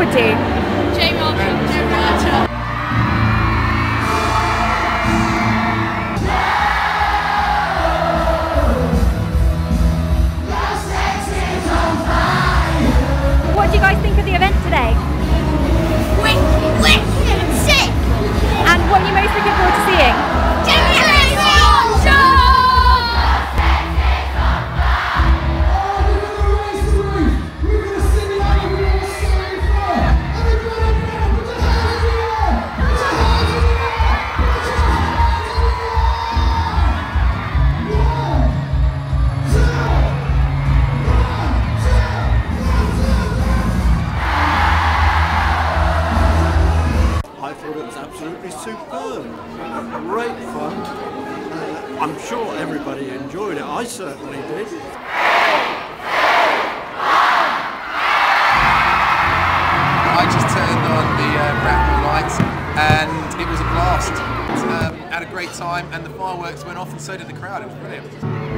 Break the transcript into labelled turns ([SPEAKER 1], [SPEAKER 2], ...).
[SPEAKER 1] forward to?
[SPEAKER 2] Jamie Archer.
[SPEAKER 1] What do you guys think of the event today?
[SPEAKER 2] Wicked and sick.
[SPEAKER 1] And what are you most looking forward to seeing?
[SPEAKER 2] Jamie Archer.
[SPEAKER 3] I thought it was absolutely superb. Great fun. I'm sure everybody enjoyed it. I certainly did.
[SPEAKER 4] I just turned on the Bracknell lights and it was a blast. Had a great time and the fireworks went off and so did the crowd. It was brilliant.